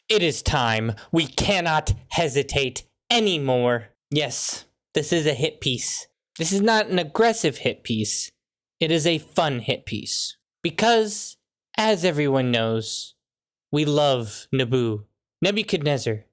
It is time. We cannot hesitate anymore. Yes, this is a hit piece. This is not an aggressive hit piece. It is a fun hit piece. Because, as everyone knows, we love Nebuchadnezzar.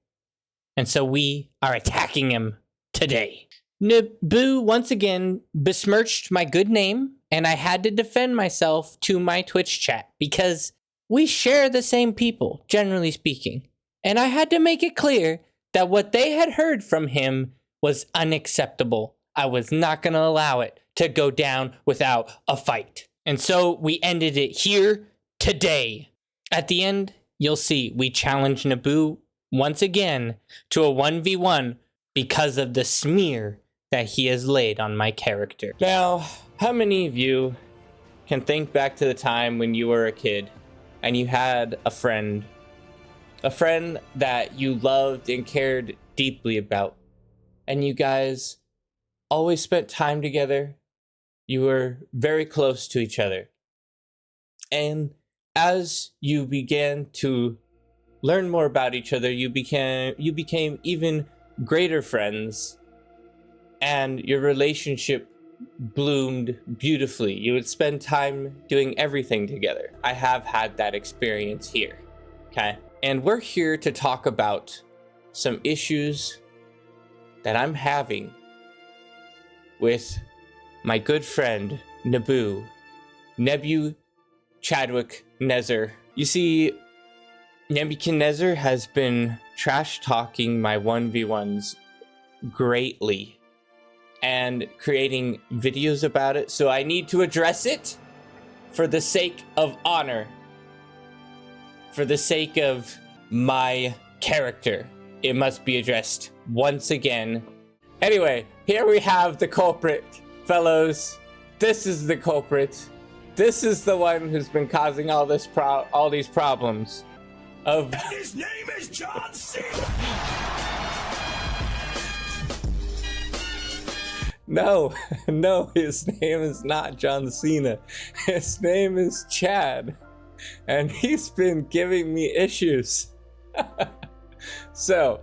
And so we are attacking him today. Naboo once again besmirched my good name, and I had to defend myself to my Twitch chat because we share the same people, generally speaking. And I had to make it clear that what they had heard from him was unacceptable. I was not going to allow it to go down without a fight. And so we ended it here today. At the end, you'll see we challenge Naboo once again to a 1v1 because of the smear that he has laid on my character. Now, how many of you can think back to the time when you were a kid and you had a friend that you loved and cared deeply about, and you guys always spent time together? You were very close to each other. And as you began to learn more about each other, you became even greater friends, and your relationship bloomed beautifully. You would spend time doing everything together. I have had that experience here, okay? And we're here to talk about some issues that I'm having with my good friend Nebu Chadwick Nezer. You see, Nebuchadnezzar has been trash talking my 1v1s greatly and creating videos about it, so I need to address it for the sake of honor, for the sake of my character. It must be addressed once again. Anyway, here we have the culprit, fellows. This is the culprit. This is the one who's been causing all these problems. His name is John Cena. No, his name is not John Cena. His name is Chad, and he's been giving me issues. So,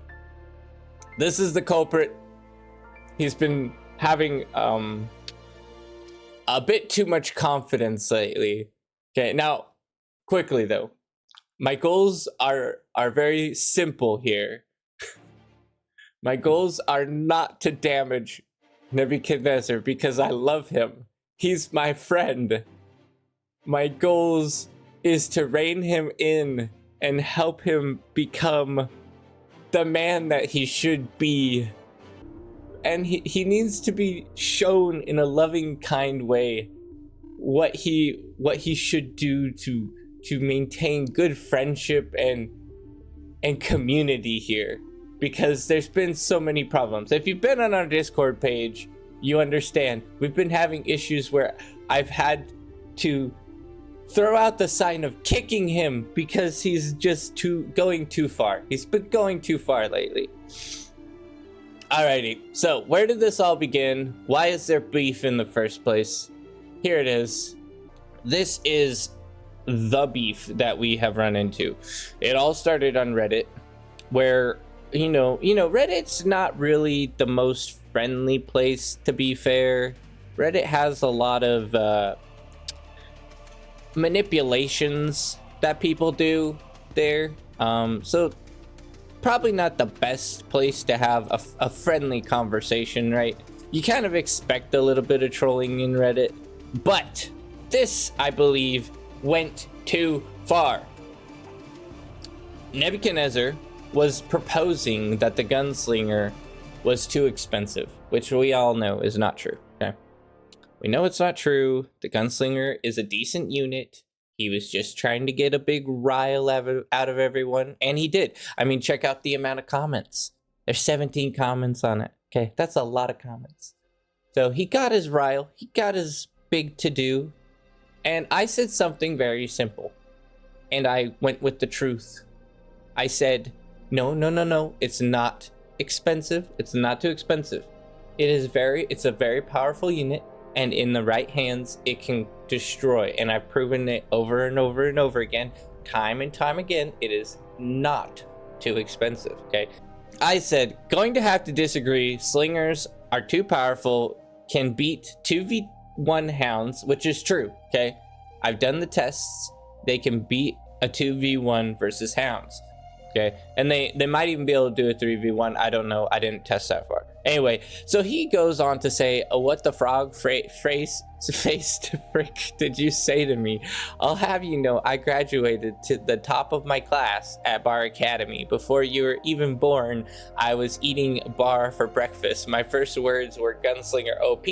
this is the culprit. He's been having a bit too much confidence lately. Okay, now, quickly though, my goals are very simple here. My goals are not to damage Nebuchadnezzar because I love him. He's my friend. My goals is to rein him in and help him become the man that he should be. And he needs to be shown in a loving, kind way what he should do to maintain good friendship and community here, because there's been so many problems. If you've been on our Discord page, you understand we've been having issues where I've had to throw out the sign of kicking him because he's just going too far. He's been going too far lately. Alrighty, so where did this all begin? Why is there beef in the first place? Here it is. This is the beef that we have run into. It all started on Reddit, where you know Reddit's not really the most friendly place, to be fair. Reddit has a lot of manipulations that people do there, so probably not the best place to have a friendly conversation, right? You kind of expect a little bit of trolling in Reddit, but this, I believe, went too far. Nebuchadnezzar was proposing that the gunslinger was too expensive, which we all know is not true, okay? We know it's not true. The gunslinger is a decent unit. He was just trying to get a big rile out of everyone, and he did. I mean, check out the amount of comments. There's 17 comments on it, okay? That's a lot of comments. So he got his rile. He got his big to-do, and I said something very simple, and I went with the truth. I said, no, it's not expensive. It's not too expensive. It's a very powerful unit, and in the right hands, it can destroy. And I've proven it over and over and over again, time and time again. It is not too expensive, okay? I said, going to have to disagree. Slingers are too powerful, can beat 2v1 hounds, which is true, okay? I've done the tests. They can beat a 2v1 versus hounds, okay? And they might even be able to do a 3v1. I don't know. I didn't test that far. Anyway, so he goes on to say, what the frog face frick did you say to me? I'll have you know, I graduated to the top of my class at Bar Academy. Before you were even born, I was eating bar for breakfast. My first words were gunslinger OP.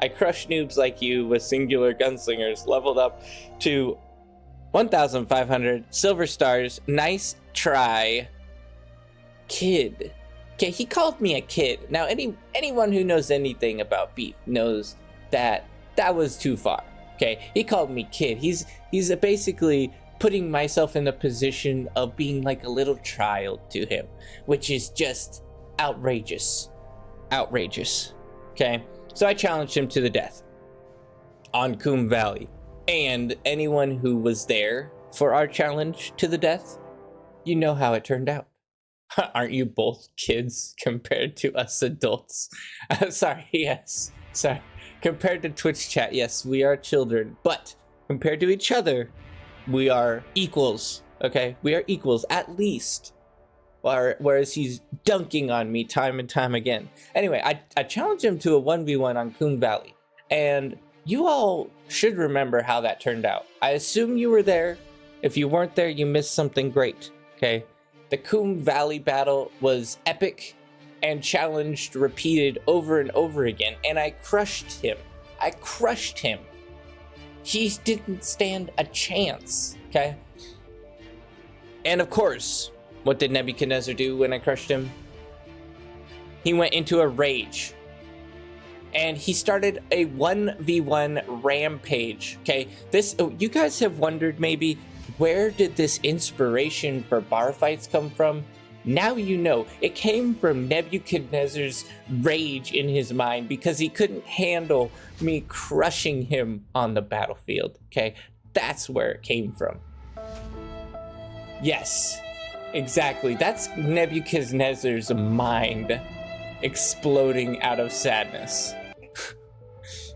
I crushed noobs like you with singular gunslingers, leveled up to 1,500 silver stars. Nice try, kid. Okay, he called me a kid. Now, anyone who knows anything about beef knows that was too far. Okay, he called me kid. He's basically putting myself in the position of being like a little child to him, which is just outrageous. Outrageous. Okay, so I challenged him to the death on Coombe Valley. And anyone who was there for our challenge to the death, you know how it turned out. Aren't you both kids compared to us adults? Sorry, yes. Sorry. Compared to Twitch chat, yes, we are children. But compared to each other, we are equals. Okay? We are equals, at least. Whereas he's dunking on me time and time again. Anyway, I challenged him to a 1v1 on Coombe Valley. And you all should remember how that turned out. I assume you were there. If you weren't there, you missed something great. Okay? The Coombe Valley battle was epic and challenged, repeated over and over again, and I crushed him. I crushed him. He didn't stand a chance, okay? And of course, what did Nebuchadnezzar do when I crushed him? He went into a rage. And he started a 1v1 rampage, okay? You guys have wondered maybe, where did this inspiration for bar fights come from? Now you know. It came from Nebuchadnezzar's rage in his mind because he couldn't handle me crushing him on the battlefield, okay? That's where it came from. Yes, exactly. That's Nebuchadnezzar's mind exploding out of sadness.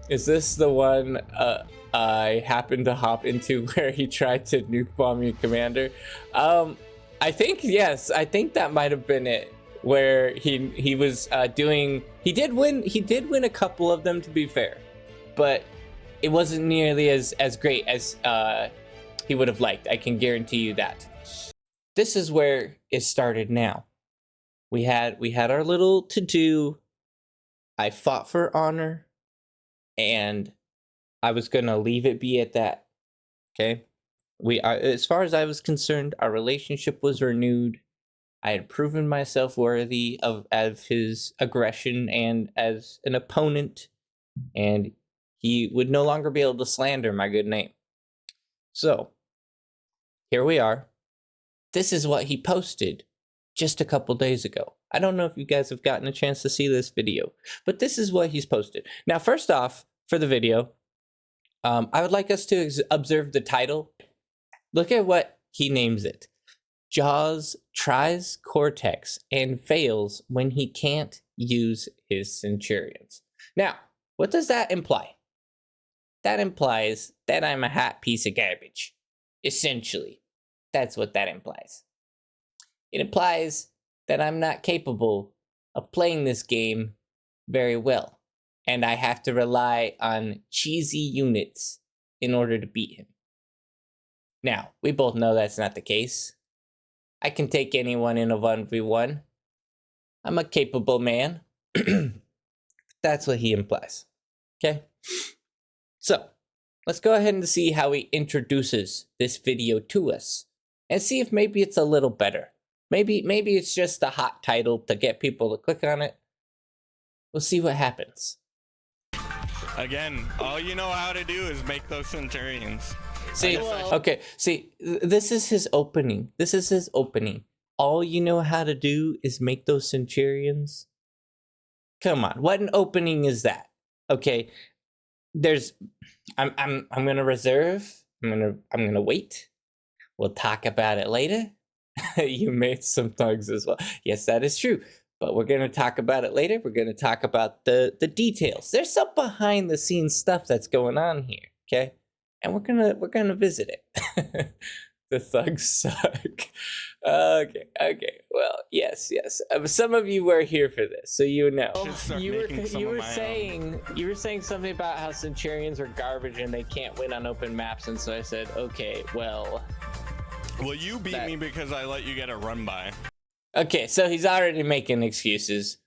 Is this the one I happened to hop into where he tried to nuke bomb your commander? I think, yes, I think that might have been it. Where he was doing, he did win a couple of them, to be fair, but it wasn't nearly as great as he would have liked. I can guarantee you that. This is where it started now. We had our little to-do. I fought for honor, and I was gonna leave it be at that. Okay, as far as I was concerned, our relationship was renewed. I had proven myself worthy of his aggression and as an opponent, and he would no longer be able to slander my good name. So here we are. This is what he posted just a couple days ago. I don't know if you guys have gotten a chance to see this video, but this is what he's posted. Now, first off, for the video, I would like us to observe the title. Look at what he names it. Jaws tries Cortex and fails when he can't use his Centurions. Now, what does that imply? That implies that I'm a hot piece of garbage. Essentially, that's what that implies. It implies that I'm not capable of playing this game very well, and I have to rely on cheesy units in order to beat him. Now, we both know that's not the case. I can take anyone in a 1v1. I'm a capable man. That's what he implies. Okay? So, let's go ahead and see how he introduces this video to us, and see if maybe it's a little better. Maybe it's just a hot title to get people to click on it. We'll see what happens. Again, all you know how to do is make those Centurions. See, okay, see, this is his opening. This is his opening. All you know how to do is make those Centurions. Come on, what an opening is that? Okay, I'm gonna reserve. I'm gonna wait. We'll talk about it later. You made some thugs as well. Yes, that is true. But we're gonna talk about it later. We're gonna talk about the details. There's some behind the scenes stuff that's going on here, okay? And we're gonna visit it. The thugs suck. Okay. Well, yes. Some of you were here for this, so you know. You were saying something about how Centurions are garbage and they can't win on open maps, and so I said, okay, well. Well, you beat me because I let you get a run by. Okay, so he's already making excuses.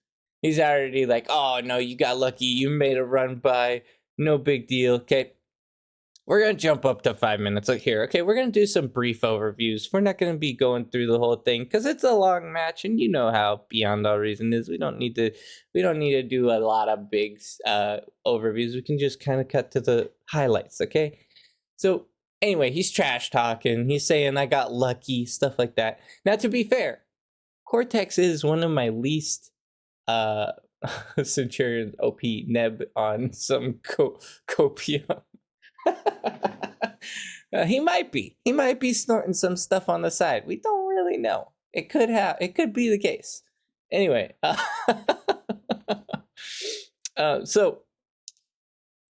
He's already like, oh no, you got lucky. You made a run by. No big deal. Okay. We're going to jump up to 5 minutes here. Okay, we're going to do some brief overviews. We're not going to be going through the whole thing because it's a long match, and you know how Beyond All Reason is. We don't need to do a lot of big overviews. We can just kind of cut to the highlights, okay? So anyway, he's trash talking. He's saying I got lucky, stuff like that. Now, to be fair, Cortex is one of my least Centurion OP Neb on some copium. He might be snorting some stuff on the side. We don't really know. It could be the case. Anyway, so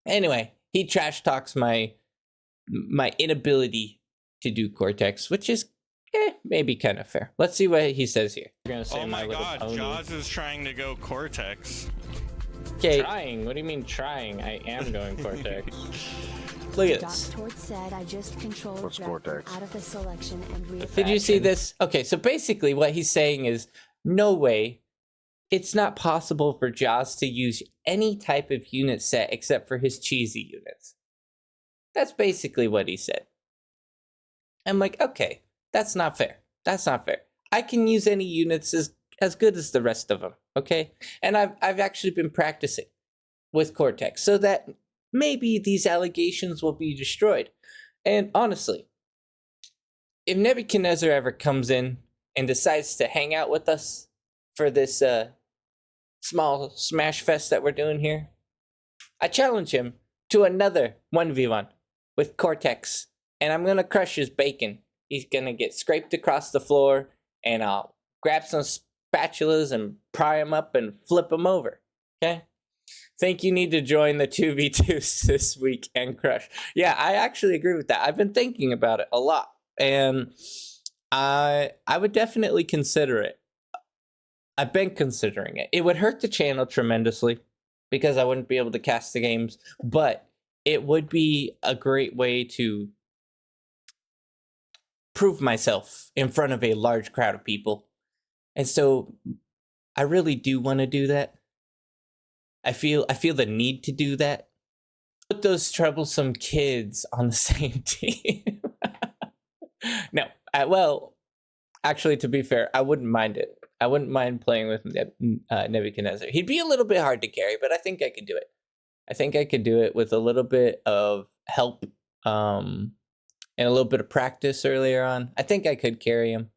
anyway, he trash talks my inability to do Cortex, which is maybe kind of fair. Let's see what he says here. Oh my god, Jaws is trying to go Cortex. Okay. Trying? What do you mean trying? I am going Cortex. Look at this. Said I just controlled Cortex out of the selection and Did you see this? Okay, so basically what he's saying is no way. It's not possible for Jaws to use any type of unit set except for his cheesy units. That's basically what he said. I'm like, okay, that's not fair. That's not fair. I can use any units as good as the rest of them, okay? And I've actually been practicing with Cortex so that maybe these allegations will be destroyed. And honestly, if Nebuchadnezzar ever comes in and decides to hang out with us for this small smash fest that we're doing here, I challenge him to another 1v1 with Cortex, and I'm gonna crush his bacon. He's gonna get scraped across the floor, and I'll grab some spatulas and pry him up and flip him over, okay? Think you need to join the 2v2s this week and crush. Yeah, I actually agree with that. I've been thinking about it a lot, and I would definitely consider it. I've been considering it. It would hurt the channel tremendously because I wouldn't be able to cast the games, but it would be a great way to prove myself in front of a large crowd of people. And so I really do want to do that. I feel the need to do that. Put those troublesome kids on the same team. No, well, actually, to be fair, I wouldn't mind it. I wouldn't mind playing with Nebuchadnezzar. He'd be a little bit hard to carry, but I think I could do it. I think I could do it with a little bit of help and a little bit of practice earlier on. I think I could carry him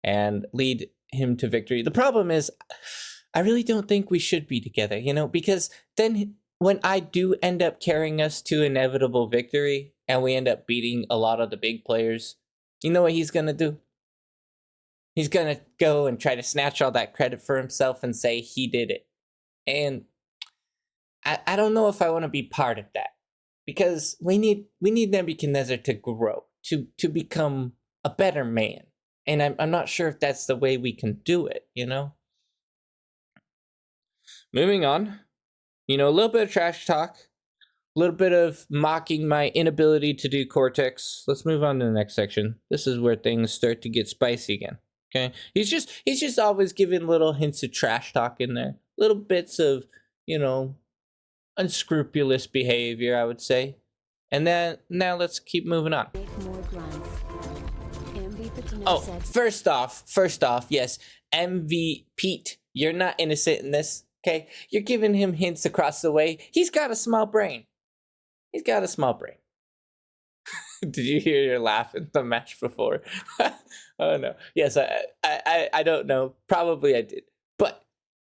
and lead him to victory. The problem is, I really don't think we should be together, because then when I do end up carrying us to inevitable victory and we end up beating a lot of the big players, you know what he's going to do? He's going to go and try to snatch all that credit for himself and say he did it. And I don't know if I want to be part of that, because we need Nebuchadnezzar to grow, to become a better man. And I'm not sure if that's the way we can do it, Moving on, a little bit of trash talk, a little bit of mocking my inability to do Cortex. Let's move on to the next section. This is where things start to get spicy again. Okay, he's just always giving little hints of trash talk in there, little bits of unscrupulous behavior, I would say. And then now let's keep moving on. Oh, first off, yes, MV Pete, you're not innocent in this. Okay, you're giving him hints across the way. He's got a small brain. Did you hear your laugh in the match before? Oh no. Yes, I don't know. Probably I did. But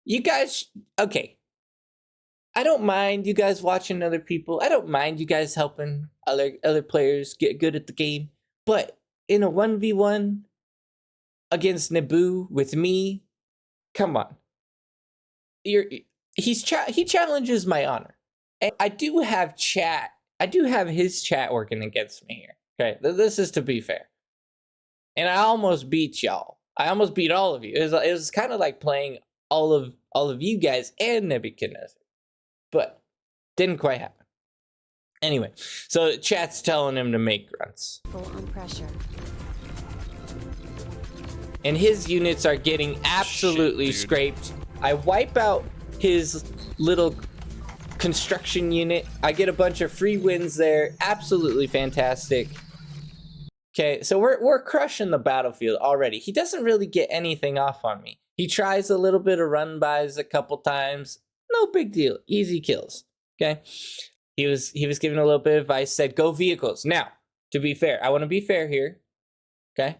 you guys, okay. I don't mind you guys watching other people. I don't mind you guys helping other players get good at the game. But in a 1v1, against Naboo with me. Come on. He challenges my honor. And I do have his chat working against me here. Okay, this is to be fair. And I almost beat y'all. I almost beat all of you. It was kind of like playing all of you guys and Nebuchadnezzar. But didn't quite happen. Anyway, so chat's telling him to make grunts. Full on pressure. And his units are getting absolutely scraped. I wipe out his little construction unit. I get a bunch of free wins there. Absolutely fantastic. Okay, so we're crushing the battlefield already. He doesn't really get anything off on me. He tries a little bit of run bys a couple times. No big deal. Easy kills. Okay. He was giving a little bit of advice, said go vehicles. Now, to be fair, I want to be fair here. Okay.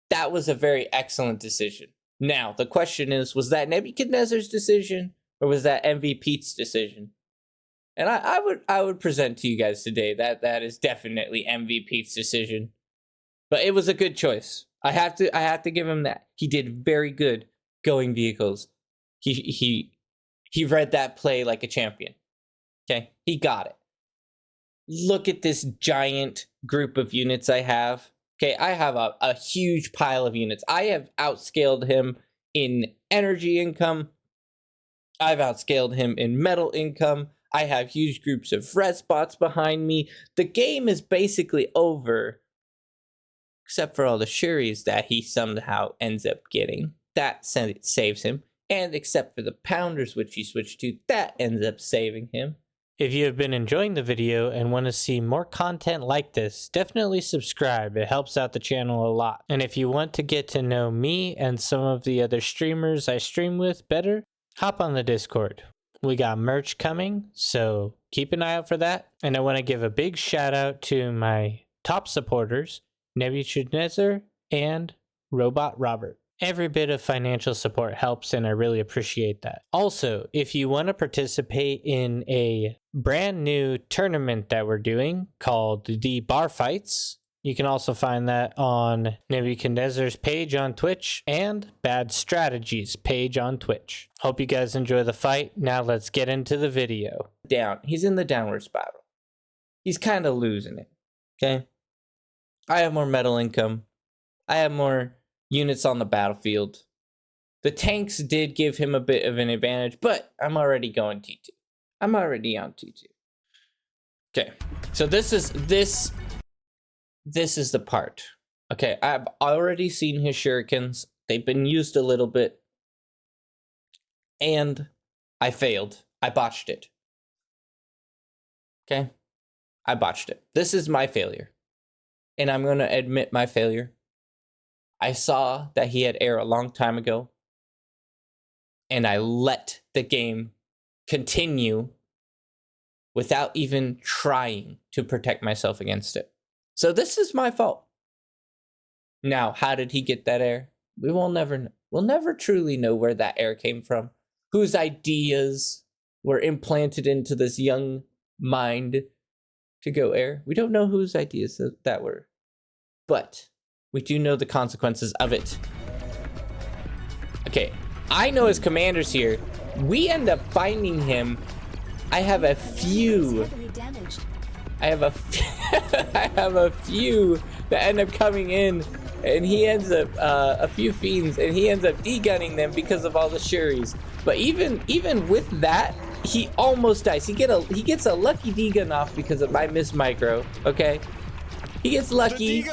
That was a very excellent decision. Now, the question is, was that Nebuchadnezzar's decision or was that MV Pete's decision? And I would present to you guys today that is definitely MV Pete's decision. But it was a good choice. I have to give him that. He did very good going vehicles. He read that play like a champion. Okay? He got it. Look at this giant group of units I have. Okay, I have a huge pile of units. I have outscaled him in energy income. I've outscaled him in metal income. I have huge groups of red spots behind me. The game is basically over. Except for all the Shuris that he somehow ends up getting. That saves him. And except for the Pounders, which he switched to, that ends up saving him. If you have been enjoying the video and want to see more content like this, definitely subscribe. It helps out the channel a lot. And if you want to get to know me and some of the other streamers I stream with better, hop on the Discord. We got merch coming, so keep an eye out for that. And I want to give a big shout out to my top supporters, Nebuchadnezzar and Robot Robert. Every bit of financial support helps, and I really appreciate that. Also, if you want to participate in a brand new tournament that we're doing called the Bar Fights, you can also find that on Nebuchadnezzar's page on Twitch and Bad Strategies page on Twitch. Hope you guys enjoy the fight. Now let's get into the video. He's in the downward spiral. He's kind of losing it. Okay? I have more metal income. I have more units on the battlefield. The tanks did give him a bit of an advantage, but I'm already going T2. I'm already on T2. Okay, so this is the part. Okay, I've already seen his shurikens. They've been used a little bit. And I failed. I botched it. Okay? I botched it. This is my failure. And I'm going to admit my failure. I saw that he had air a long time ago. And I let the game continue without even trying to protect myself against it. So this is my fault. Now, how did he get that air? We will never know. We'll never truly know where that air came from. Whose ideas were implanted into this young mind to go air. We don't know whose ideas that were. But we do know the consequences of it. Okay, I know his commander's here. We end up finding him. I have a few. I have a few that end up coming in, and he ends up a few fiends, and he ends up degunning them because of all the Shuris. But even with that, he almost dies. He gets a lucky degun off because of my miss micro. Okay, he gets lucky,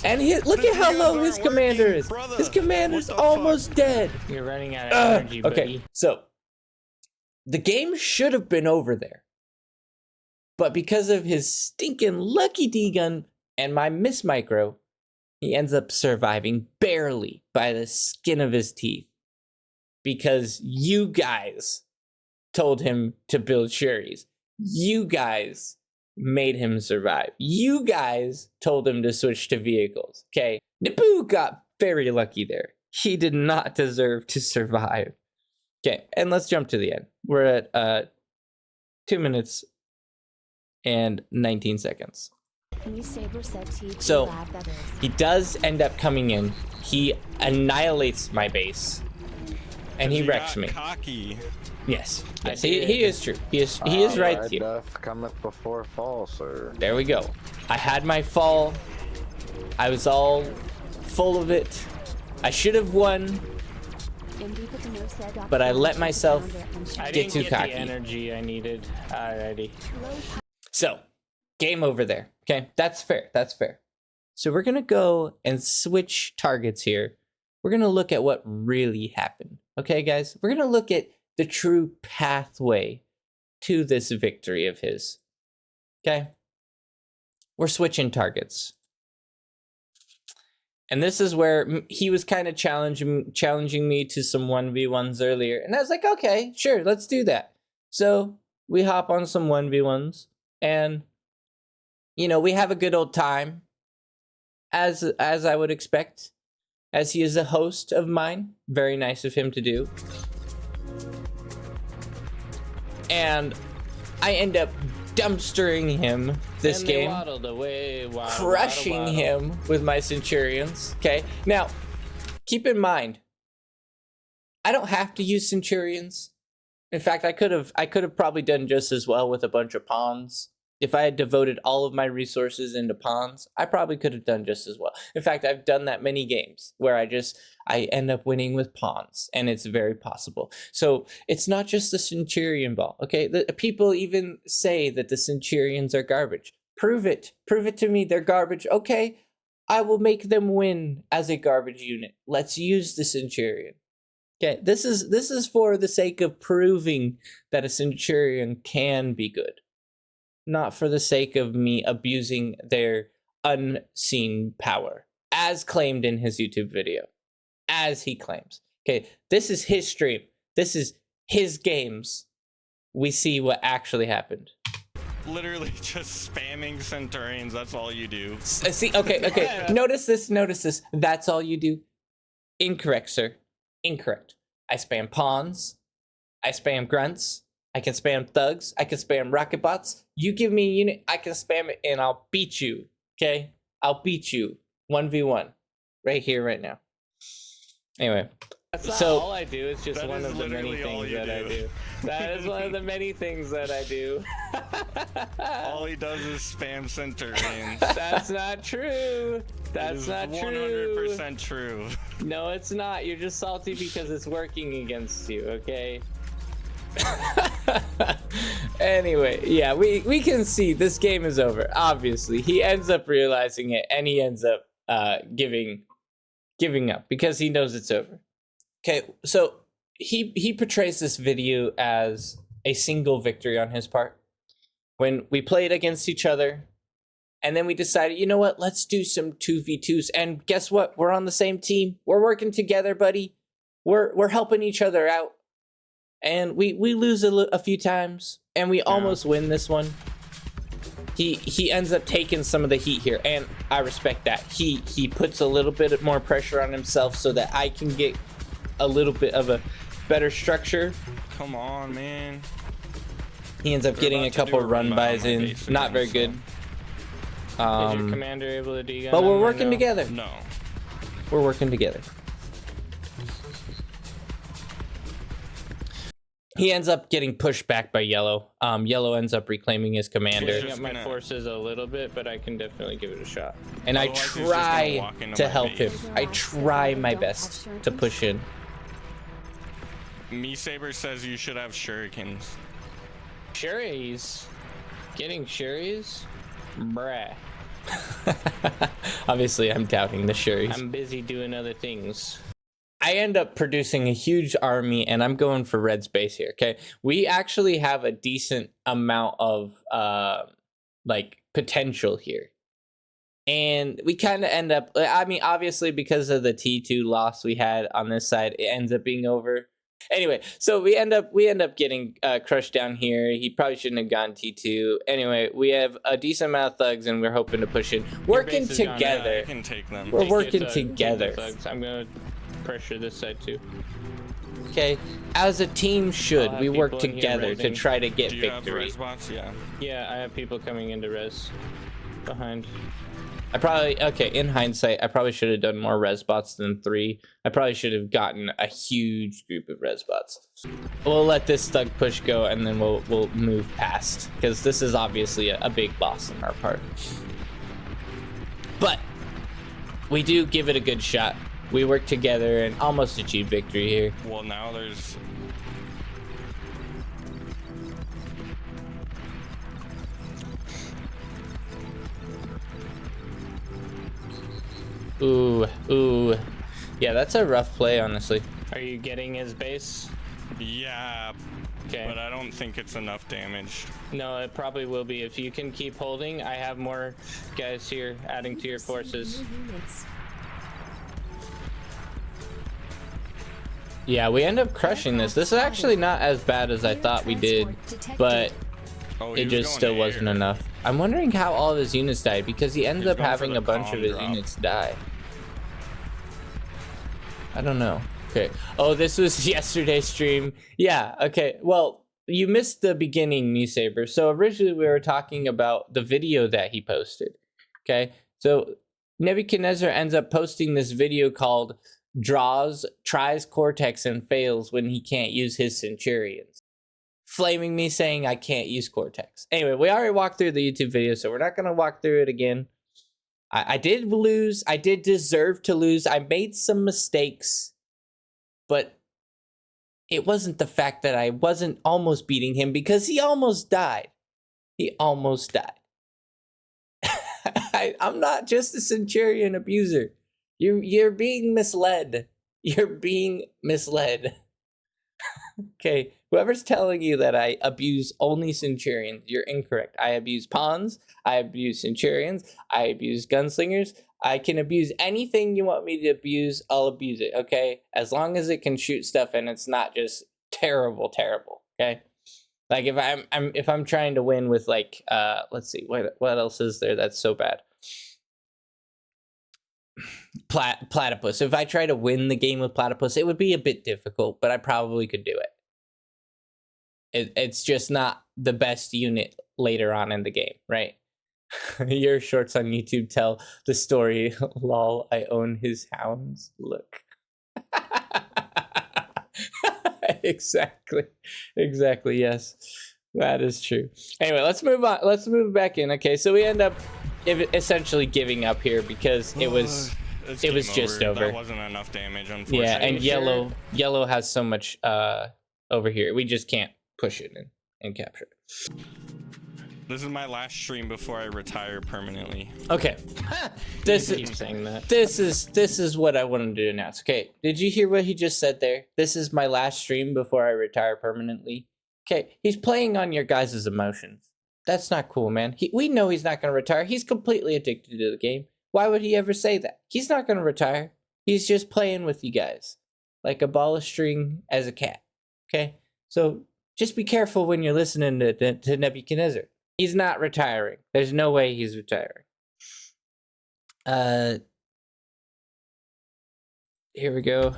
and look at how low his commander is. Brother. His commander's almost dead. You're running out of energy, buddy. Okay, so the game should have been over there. But because of his stinking lucky degun and my miss micro, he ends up surviving barely by the skin of his teeth. Because you guys told him to build Shuris. You guys made him survive. You guys told him to switch to vehicles. Okay, Naboo got very lucky there. He did not deserve to survive. Okay, and let's jump to the end. We're at 2 minutes and 19 seconds. So he does end up coming in. he annihilates my base, and he wrecks me. Cocky. Yes, yes, he is true. He is right here. Death cometh before fall, sir. There we go. I had my fall. I was all full of it. I should have won, but I let myself get too cocky. The energy I needed already. So, game over there. Okay, that's fair. That's fair. So we're gonna go and switch targets here. We're gonna look at what really happened. Okay, guys, we're gonna look at the true pathway to this victory of his. Okay, we're switching targets. And this is where he was kind of challenging me to some 1v1s earlier. And I was like, okay, sure, let's do that. So we hop on some 1v1s. And, you know, we have a good old time. As I would expect. As he is a host of mine. Very nice of him to do. And I end up dumpstering him this game, crushing him with my Centurions. Okay, now keep in mind, I don't have to use Centurions. In fact, I could have probably done just as well with a bunch of pawns. If I had devoted all of my resources into pawns, I probably could have done just as well. In fact, I've done that many games where I end up winning with pawns, and it's very possible. So it's not just the Centurion ball, okay? The people even say that the Centurions are garbage. Prove it. Prove it to me they're garbage. Okay, I will make them win as a garbage unit. Let's use the Centurion. Okay, this is for the sake of proving that a Centurion can be good. Not for the sake of me abusing their unseen power, as claimed in his YouTube video, as he claims. Okay, this is his stream. This is his games. We see what actually happened. Literally just spamming Centurions, that's all you do. See, okay. Notice this. That's all you do. Incorrect, sir. Incorrect. I spam pawns. I spam grunts. I can spam thugs. I can spam rocket bots. You give me a unit, I can spam it, and I'll beat you. Okay? I'll beat you 1v1 right here, right now. Anyway, that's not so all I do. It's just one of the many things that I do. That is one of the many things that I do. All he does is spam Centurions. That's not true. That's not 100% true. No, it's not. You're just salty because it's working against you. Okay. Anyway, yeah, we can see this game is over. Obviously, he ends up realizing it, and he ends up giving up because he knows it's over. Okay, so he portrays this video as a single victory on his part. When we played against each other, and then we decided, you know what, let's do some 2v2s. And guess what? We're on the same team. We're working together, buddy. We're helping each other out. And we lose a few times, and we almost win this one. He ends up taking some of the heat here, and I respect that. He puts a little bit more pressure on himself so that I can get a little bit of a better structure. Come on, man. He ends up getting a couple run-bys in. Not very good. Is your commander able to degun? But we're working together. No. We're working together. He ends up getting pushed back by Yellow. Yellow ends up reclaiming his commander. Pushing up my forces a little bit, but I can definitely give it a shot. And I Otherwise, try to help him. I try my best to push in. Me Saber says you should have shurikens. Shuris? Getting shuris? Bruh. Obviously, I'm doubting the Shuris. I'm busy doing other things. I end up producing a huge army, and I'm going for red space here, okay? We actually have a decent amount of, potential here. And we kind of end up, I mean, obviously, because of the T2 loss we had on this side, it ends up being over. Anyway, so we end up getting crushed down here. He probably shouldn't have gone T2. Anyway, we have a decent amount of thugs, and we're hoping to push in. Working together. I can take them. We're working together. I'm going to pressure this side too. Okay, as a team should, we work together to try to get victory. victory. Have res bots? Yeah. Yeah, I have people coming into res behind. I probably, okay, in hindsight, I probably should have done more res bots than 3. I probably should have gotten a huge group of res bots. We'll let this thug push go, and then we'll move past, because this is obviously a big loss on our part. But we do give it a good shot. We work together and almost achieve victory here. Well, now there's... Ooh, ooh. Yeah, that's a rough play, honestly. Are you getting his base? Yeah, Okay. but I don't think it's enough damage. No, it probably will be. If you can keep holding, I have more guys here adding to your forces. Yeah, we end up crushing this. This is actually not as bad as I thought we did, but Oh, he it was just going still to wasn't air. enough. I'm wondering how all of his units died, because he ended He's up going for having the a bunch of calm his drop. units die. I don't know. Okay. Oh, this was yesterday's stream. Yeah, okay. Well, you missed the beginning, Me Saber. So originally we were talking about the video that he posted. Okay. So Nebuchadnezzar ends up posting this video called Tries Cortex and Fails When He Can't Use His Centurions. Flaming me saying I can't use Cortex. Anyway, we already walked through the YouTube video, so we're not going to walk through it again. I did lose. I did deserve to lose. I made some mistakes, but it wasn't the fact that I wasn't almost beating him, because he almost died. He almost died. I'm not just a Centurion abuser. You're being misled. You're being misled. Okay, whoever's telling you that I abuse only Centurions, you're incorrect. I abuse pawns, I abuse Centurions, I abuse gunslingers. I can abuse anything you want me to abuse, I'll abuse it, okay? As long as it can shoot stuff and it's not just terrible, okay? Like if I'm trying to win with like let's see, what else is there that's so bad? Platypus. If I try to win the game with Platypus, it would be a bit difficult, but I probably could do it. It's just not the best unit later on in the game, right? Your shorts on YouTube tell the story. Lol, I own his hounds. Look. Exactly. Exactly, yes. That is true. Anyway, let's move on. Let's move back in. Okay, so we end up essentially giving up here because it was just over. That wasn't enough damage, unfortunately. Yeah, and yellow has so much over here. We just can't push it and capture it. This is my last stream before I retire permanently. Okay. This Keep saying that. This is what I wanted to announce. Okay, did you hear what he just said there? This is my last stream before I retire permanently. Okay, he's playing on your guys' emotions. That's not cool, man. We know he's not going to retire. He's completely addicted to the game. Why would he ever say that? He's not going to retire. He's just playing with you guys. Like a ball of string as a cat. Okay? So just be careful when you're listening to Nebuchadnezzar. He's not retiring. There's no way he's retiring. Here we go.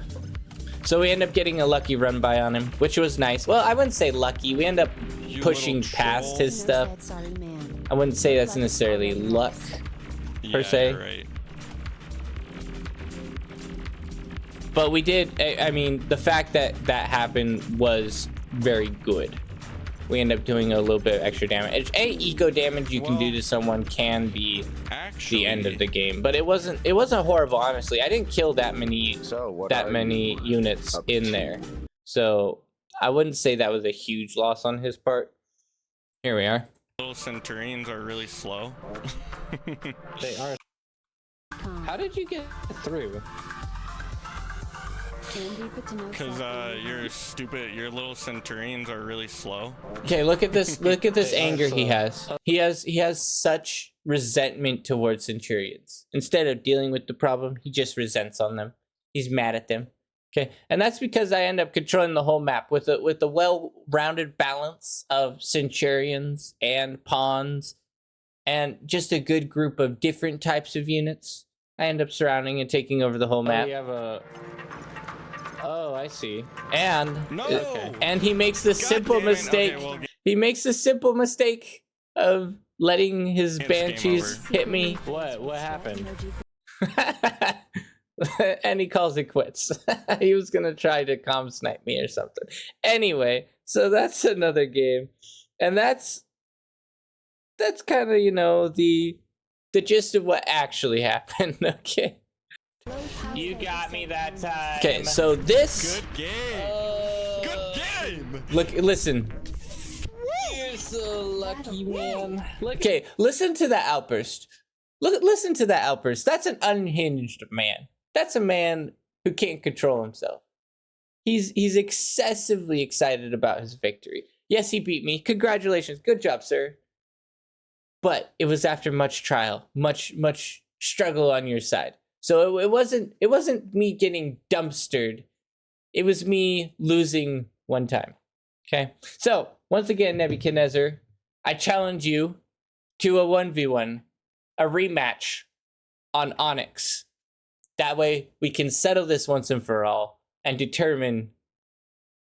So we end up getting a lucky run by on him, which was nice. Well, I wouldn't say lucky. We end up pushing past his stuff. I wouldn't say that's necessarily luck, per se. You're right. But we did, I mean, the fact that that happened was very good. We end up doing a little bit of extra damage. Any ego damage you can do to someone can be the end of the game, but it wasn't horrible, honestly. I didn't kill that many units in there, so I wouldn't say that was a huge loss on his part. Here we are. Little Centurions are really slow. They are. How did you get through? Because your little Centurions are really slow. Okay, look at this. Look at this anger he has. He has such resentment towards Centurions. Instead of dealing with the problem, he just resents on them. He's mad at them. Okay, and that's because I end up controlling the whole map with a well-rounded balance of Centurions and pawns, and just a good group of different types of units. I end up surrounding and taking over the whole map. We have a. Oh, I see. And No. and he makes the simple damn it. mistake. Okay, well, He makes the simple mistake of letting his It's game banshees over. hit me. What happened? And he calls it quits. He was gonna try to calm snipe me or something. Anyway, so that's another game, and that's kind of, you know, the gist of what actually happened. Okay. You got me that time. Okay, so this. Good game. Good game. Look, listen. You're so lucky, man. Look. Okay, listen to that outburst. Listen to that outburst. That's an unhinged man. That's a man who can't control himself. He's excessively excited about his victory. Yes, he beat me. Congratulations. Good job, sir. But it was after much trial, much struggle on your side. So it wasn't me getting dumpstered. It was me losing one time. Okay? So, once again, Nebuchadnezzar, I challenge you to a 1v1, a rematch on Onyx. That way we can settle this once and for all and determine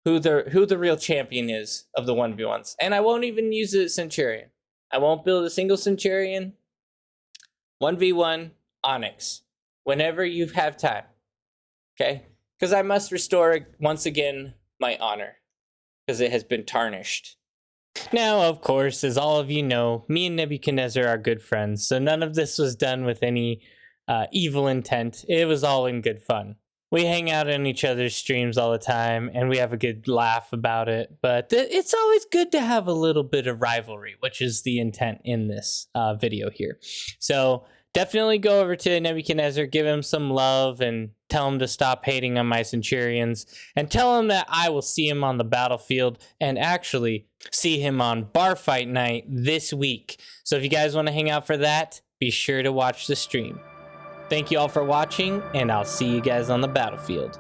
who the real champion is of the 1v1s. And I won't even use a Centurion. I won't build a single Centurion. 1v1 Onyx. Whenever you have time. Okay? Because I must restore once again my honor. Because it has been tarnished. Now, of course, as all of you know, me and Nebuchadnezzar are good friends, so none of this was done with any evil intent. It was all in good fun. We hang out on each other's streams all the time, and we have a good laugh about it, but it's always good to have a little bit of rivalry, which is the intent in this video here. So definitely go over to Nebuchadnezzar, give him some love, and tell him to stop hating on my Centurions, and tell him that I will see him on the battlefield, and actually see him on bar fight night this week. So if you guys want to hang out for that, be sure to watch the stream. Thank you all for watching, and I'll see you guys on the battlefield.